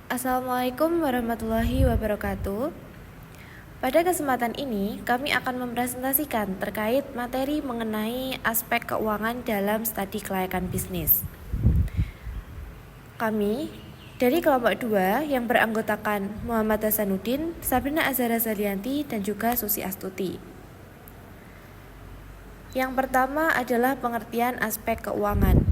Assalamualaikum warahmatullahi wabarakatuh. Pada kesempatan ini, kami akan mempresentasikan terkait materi mengenai aspek keuangan dalam studi kelayakan bisnis. Kami dari kelompok 2 yang beranggotakan Muhammad Hasanuddin, Sabrina Azhara Zalianti, dan juga Susi Astuti. Yang pertama adalah pengertian aspek keuangan.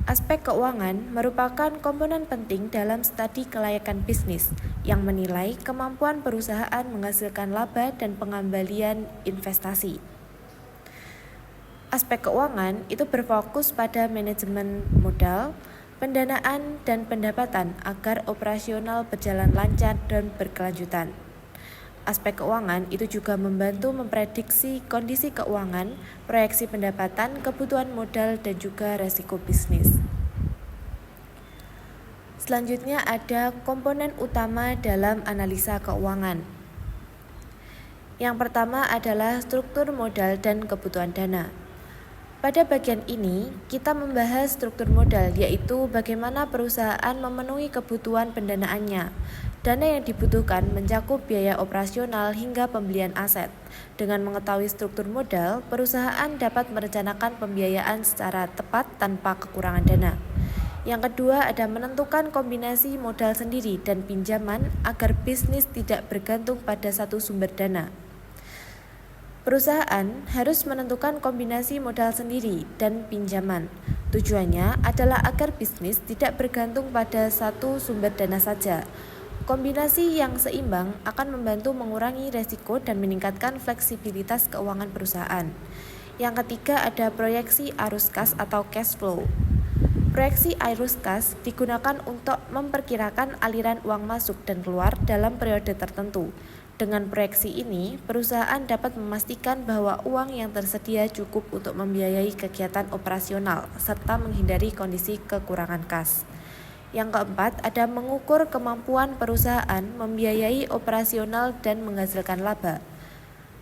Aspek keuangan merupakan komponen penting dalam studi kelayakan bisnis yang menilai kemampuan perusahaan menghasilkan laba dan pengembalian investasi. Aspek keuangan itu berfokus pada manajemen modal, pendanaan, dan pendapatan agar operasional berjalan lancar dan berkelanjutan. Aspek keuangan itu juga membantu memprediksi kondisi keuangan, proyeksi pendapatan, kebutuhan modal, dan juga resiko bisnis. Selanjutnya ada komponen utama dalam analisa keuangan. Yang pertama adalah struktur modal dan kebutuhan dana. Pada bagian ini, kita membahas struktur modal, yaitu bagaimana perusahaan memenuhi kebutuhan pendanaannya. Dana yang dibutuhkan mencakup biaya operasional hingga pembelian aset. Dengan mengetahui struktur modal, perusahaan dapat merencanakan pembiayaan secara tepat tanpa kekurangan dana. Yang kedua ada menentukan kombinasi modal sendiri dan pinjaman agar bisnis tidak bergantung pada satu sumber dana. Perusahaan harus menentukan kombinasi modal sendiri dan pinjaman. Tujuannya adalah agar bisnis tidak bergantung pada satu sumber dana saja. Kombinasi yang seimbang akan membantu mengurangi resiko dan meningkatkan fleksibilitas keuangan perusahaan. Yang ketiga ada proyeksi arus kas atau cash flow. Proyeksi arus kas digunakan untuk memperkirakan aliran uang masuk dan keluar dalam periode tertentu. Dengan proyeksi ini, perusahaan dapat memastikan bahwa uang yang tersedia cukup untuk membiayai kegiatan operasional serta menghindari kondisi kekurangan kas. Yang keempat, ada mengukur kemampuan perusahaan membiayai operasional dan menghasilkan laba.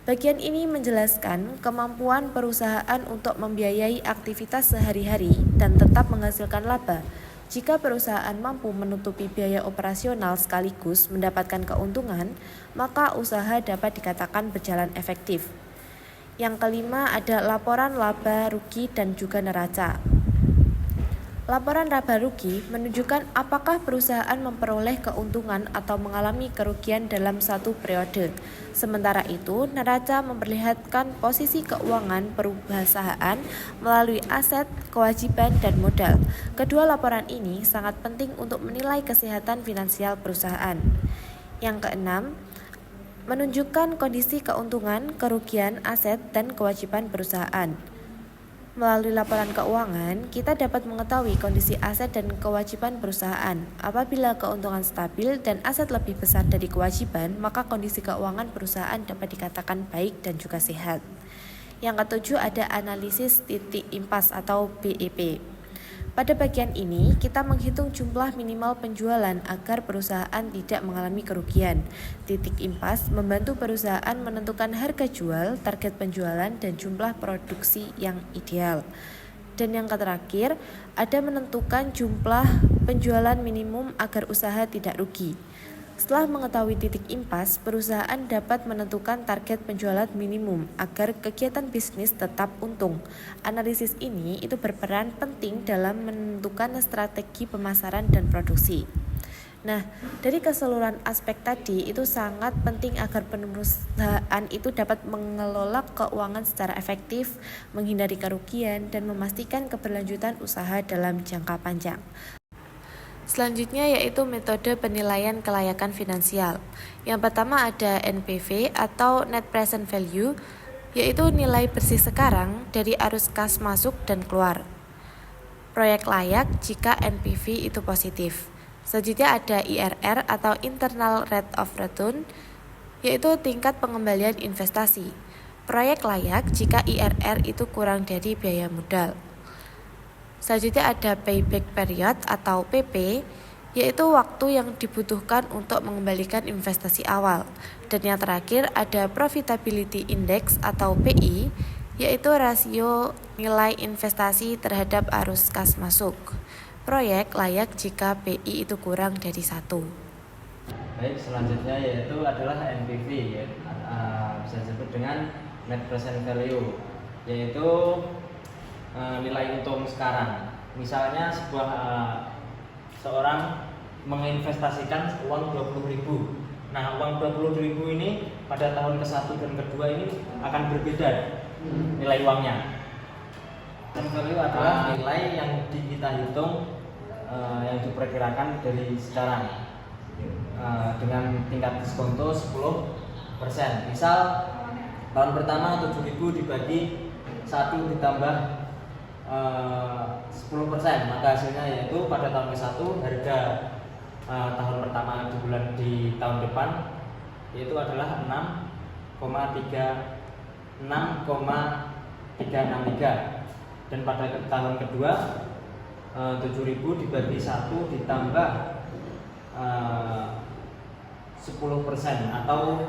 Bagian ini menjelaskan kemampuan perusahaan untuk membiayai aktivitas sehari-hari dan tetap menghasilkan laba. Jika perusahaan mampu menutupi biaya operasional sekaligus mendapatkan keuntungan, maka usaha dapat dikatakan berjalan efektif. Yang kelima ada laporan laba rugi dan juga neraca. Laporan laba rugi menunjukkan apakah perusahaan memperoleh keuntungan atau mengalami kerugian dalam satu periode. Sementara itu, neraca memperlihatkan posisi keuangan perusahaan melalui aset, kewajiban, dan modal. Kedua laporan ini sangat penting untuk menilai kesehatan finansial perusahaan. Yang keenam, menunjukkan kondisi keuntungan, kerugian, aset, dan kewajiban perusahaan. Melalui laporan keuangan, kita dapat mengetahui kondisi aset dan kewajiban perusahaan. Apabila keuntungan stabil dan aset lebih besar dari kewajiban, maka kondisi keuangan perusahaan dapat dikatakan baik dan juga sehat. Yang ketujuh ada analisis titik impas atau BEP. Pada bagian ini, kita menghitung jumlah minimal penjualan agar perusahaan tidak mengalami kerugian. Titik impas membantu perusahaan menentukan harga jual, target penjualan, dan jumlah produksi yang ideal. Dan yang terakhir, ada menentukan jumlah penjualan minimum agar usaha tidak rugi. Setelah mengetahui titik impas, perusahaan dapat menentukan target penjualan minimum agar kegiatan bisnis tetap untung. Analisis ini itu berperan penting dalam menentukan strategi pemasaran dan produksi. Nah, dari keseluruhan aspek tadi itu sangat penting agar perusahaan itu dapat mengelola keuangan secara efektif, menghindari kerugian, dan memastikan keberlanjutan usaha dalam jangka panjang. Selanjutnya yaitu metode penilaian kelayakan finansial. Yang pertama ada NPV atau Net Present Value, yaitu nilai bersih sekarang dari arus kas masuk dan keluar. Proyek layak jika NPV itu positif. Selanjutnya ada IRR atau Internal Rate of Return, yaitu tingkat pengembalian investasi. Proyek layak jika IRR itu kurang dari biaya modal. Selanjutnya ada payback period atau PP, yaitu waktu yang dibutuhkan untuk mengembalikan investasi awal. Dan yang terakhir ada profitability index atau PI, yaitu rasio nilai investasi terhadap arus kas masuk. Proyek layak jika PI itu kurang dari 1. Baik, selanjutnya yaitu adalah NPV, ya. Bisa disebut dengan Net Present Value, yaitu nilai untung sekarang. Misalnya seorang menginvestasikan uang 20.000. Nah, uang 20.000 ini pada tahun ke-1 dan ke-2 ini akan berbeda nilai uangnya. Dan value adalah nilai yang kita hitung yang diperkirakan dari sekarang dengan tingkat diskonto 10%. Misal tahun pertama 7.000 dibagi 1 ditambah 10%, maka hasilnya yaitu pada tahun ke-1 harga tahun pertama di tahun depan yaitu adalah 6,363, dan pada tahun kedua 7.000 dibagi 1 ditambah 10% atau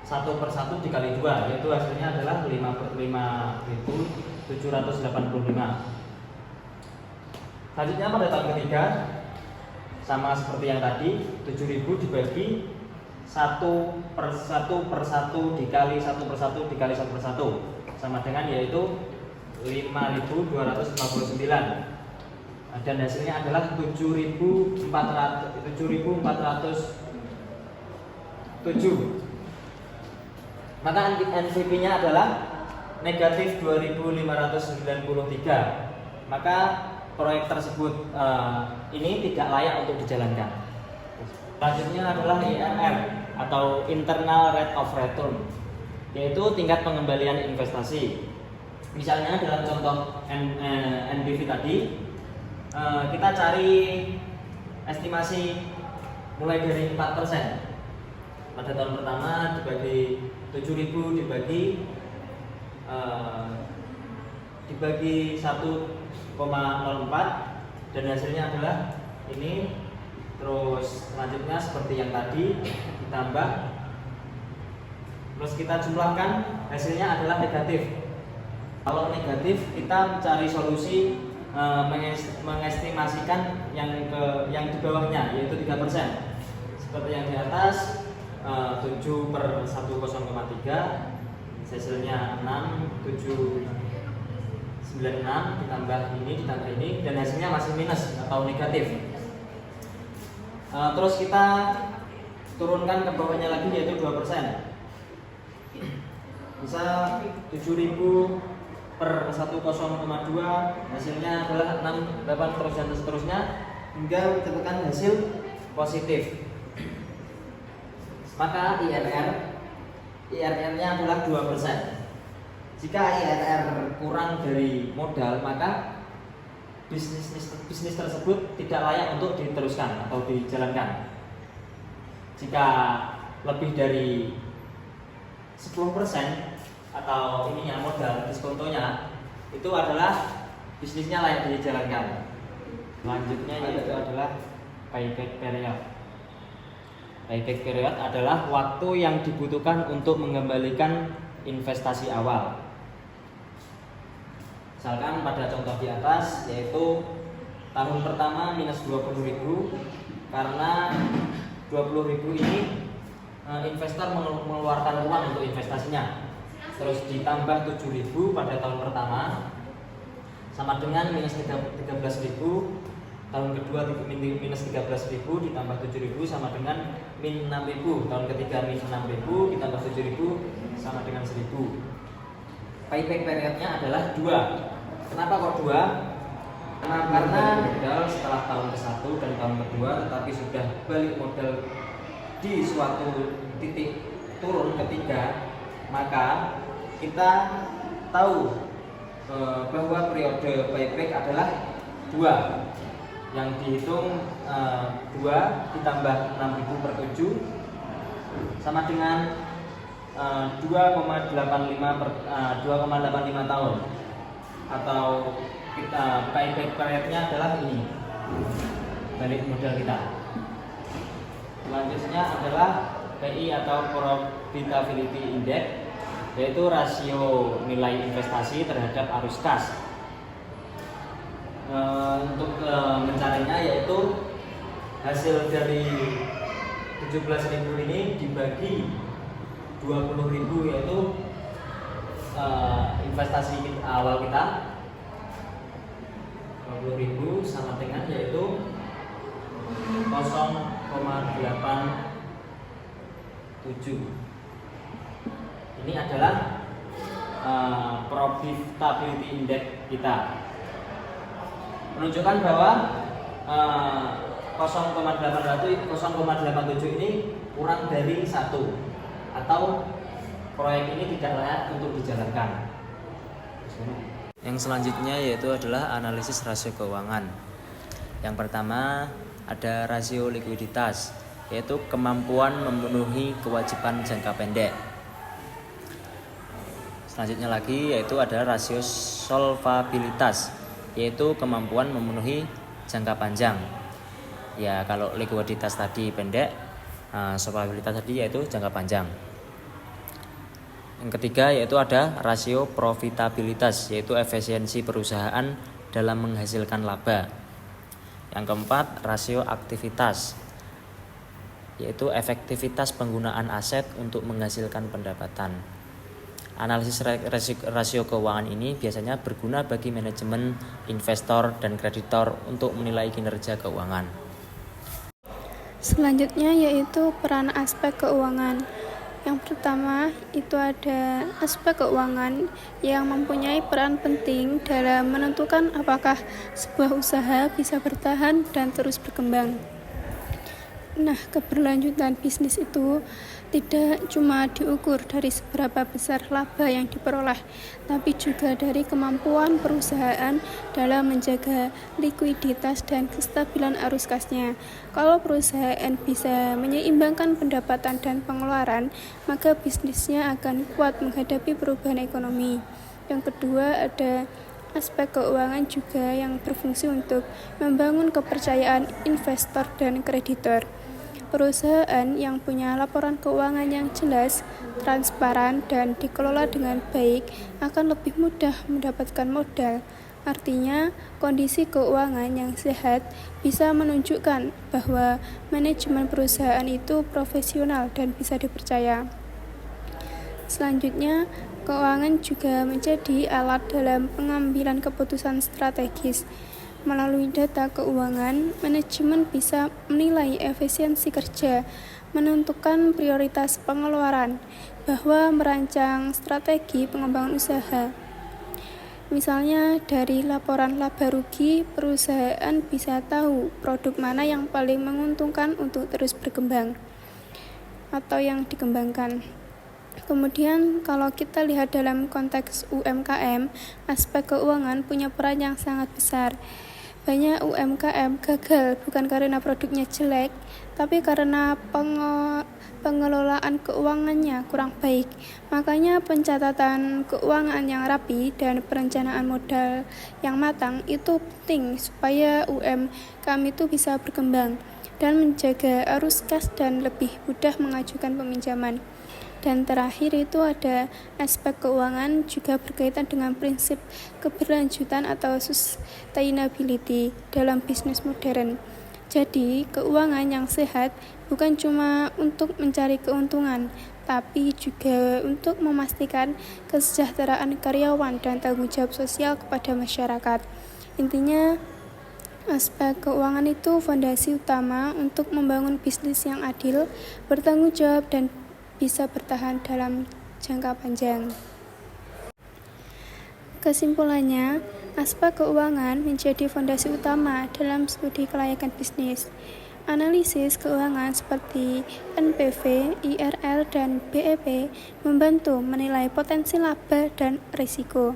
1/1 dikali 2, yaitu hasilnya adalah 5.785. Selanjutnya pada tahun ketiga sama seperti yang tadi, 7.000 dibagi 1/1 dikali 1/1 dikali 1/1 sama dengan yaitu 5.259, dan hasilnya adalah 7.407. Maka NPV-nya adalah negatif 2.593. Maka proyek tersebut ini tidak layak untuk dijalankan. Selanjutnya adalah IRR atau Internal Rate of Return, yaitu tingkat pengembalian investasi. Misalnya dalam contoh NPV tadi, kita cari estimasi mulai dari 4%. Pada tahun pertama dibagi 7.000 dibagi 1,04, dan hasilnya adalah ini. Terus selanjutnya seperti yang tadi ditambah, terus kita jumlahkan, hasilnya adalah negatif. Kalau negatif kita mencari solusi mengestimasikan yang di bawahnya yaitu 3%. Seperti yang di atas, 7/1,03, hasilnya 6,796 ditambah ini dan hasilnya masih minus atau negatif. Terus kita turunkan ke bawahnya lagi yaitu 2%. Misal 7.000 per 1,02, hasilnya adalah 6, 8 terus dan seterusnya hingga mendapatkan hasil positif. Maka IRR-nya adalah 2%. Jika IRR kurang dari modal, maka bisnis tersebut tidak layak untuk diteruskan atau dijalankan. Jika lebih dari 10% atau ininya modal diskontonya, itu adalah bisnisnya layak dijalankan. Selanjutnya yaitu adalah payback period. Payback period adalah waktu yang dibutuhkan untuk mengembalikan investasi awal. Misalkan pada contoh di atas yaitu tahun pertama minus 20.000, karena 20.000 ini investor mengeluarkan uang untuk investasinya. Terus ditambah 7.000 pada tahun pertama sama dengan minus 13.000. Tahun kedua minus 13.000 ditambah 7.000 sama dengan min 6.000. Tahun ketiga min 6.000 ditambah 7.000 sama dengan 1.000. Payback periodnya adalah 2. Kenapa kok 2? Karena modal setelah tahun ke-1 dan tahun kedua, tetapi sudah balik modal di suatu titik turun ketiga, maka kita tahu bahwa periode payback adalah 2, yang dihitung 2 ditambah 6.000 per 7 sama dengan 2,85 tahun, atau kita payback periodnya adalah ini, balik modal kita. Selanjutnya adalah PI atau Profitability Index, yaitu rasio nilai investasi terhadap arus kas. Untuk mencarinya yaitu hasil dari 17.000 ini dibagi 20.000 yaitu investasi awal kita 20.000 sama dengan yaitu 0,87. Ini adalah profitability index kita, menunjukkan bahwa 0,87 ini kurang dari 1 atau proyek ini tidak layak untuk dijalankan. Yang selanjutnya yaitu adalah analisis rasio keuangan. Yang pertama ada rasio likuiditas, yaitu kemampuan memenuhi kewajiban jangka pendek. Selanjutnya lagi yaitu ada rasio solvabilitas, yaitu kemampuan memenuhi jangka panjang. Ya, kalau likuiditas tadi pendek, solvabilitas tadi yaitu jangka panjang. Yang ketiga yaitu ada rasio profitabilitas, yaitu efisiensi perusahaan dalam menghasilkan laba. Yang keempat rasio aktivitas, yaitu efektivitas penggunaan aset untuk menghasilkan pendapatan. Analisis rasio keuangan ini biasanya berguna bagi manajemen, investor, dan kreditor untuk menilai kinerja keuangan. Selanjutnya yaitu peran aspek keuangan. Yang pertama itu ada aspek keuangan yang mempunyai peran penting dalam menentukan apakah sebuah usaha bisa bertahan dan terus berkembang. Nah, keberlanjutan bisnis itu tidak cuma diukur dari seberapa besar laba yang diperoleh, tapi juga dari kemampuan perusahaan dalam menjaga likuiditas dan kestabilan arus kasnya. Kalau perusahaan bisa menyeimbangkan pendapatan dan pengeluaran, maka bisnisnya akan kuat menghadapi perubahan ekonomi. Yang kedua ada aspek keuangan juga yang berfungsi untuk membangun kepercayaan investor dan kreditor. Perusahaan yang punya laporan keuangan yang jelas, transparan, dan dikelola dengan baik akan lebih mudah mendapatkan modal. Artinya, kondisi keuangan yang sehat bisa menunjukkan bahwa manajemen perusahaan itu profesional dan bisa dipercaya. Selanjutnya, keuangan juga menjadi alat dalam pengambilan keputusan strategis. Melalui data keuangan, manajemen bisa menilai efisiensi kerja, menentukan prioritas pengeluaran, bahwa merancang strategi pengembangan usaha. Misalnya, dari laporan laba rugi, perusahaan bisa tahu produk mana yang paling menguntungkan untuk terus berkembang atau yang dikembangkan. Kemudian, kalau kita lihat dalam konteks UMKM, aspek keuangan punya peran yang sangat besar. Banyak UMKM gagal bukan karena produknya jelek, tapi karena pengelolaan keuangannya kurang baik. Makanya pencatatan keuangan yang rapi dan perencanaan modal yang matang itu penting supaya UMKM itu bisa berkembang dan menjaga arus kas dan lebih mudah mengajukan peminjaman. Dan terakhir itu ada aspek keuangan juga berkaitan dengan prinsip keberlanjutan atau sustainability dalam bisnis modern. Jadi, keuangan yang sehat bukan cuma untuk mencari keuntungan, tapi juga untuk memastikan kesejahteraan karyawan dan tanggung jawab sosial kepada masyarakat. Intinya, aspek keuangan itu fondasi utama untuk membangun bisnis yang adil, bertanggung jawab, dan bisa bertahan dalam jangka panjang. Kesimpulannya, aspek keuangan menjadi fondasi utama dalam studi kelayakan bisnis. Analisis keuangan seperti NPV, IRR, dan BEP membantu menilai potensi laba dan risiko.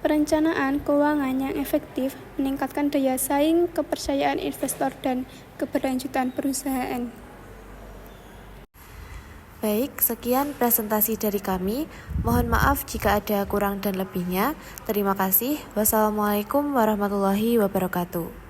Perencanaan keuangan yang efektif meningkatkan daya saing, kepercayaan investor, dan keberlanjutan perusahaan. Baik, sekian presentasi dari kami. Mohon maaf jika ada kurang dan lebihnya. Terima kasih. Wassalamualaikum warahmatullahi wabarakatuh.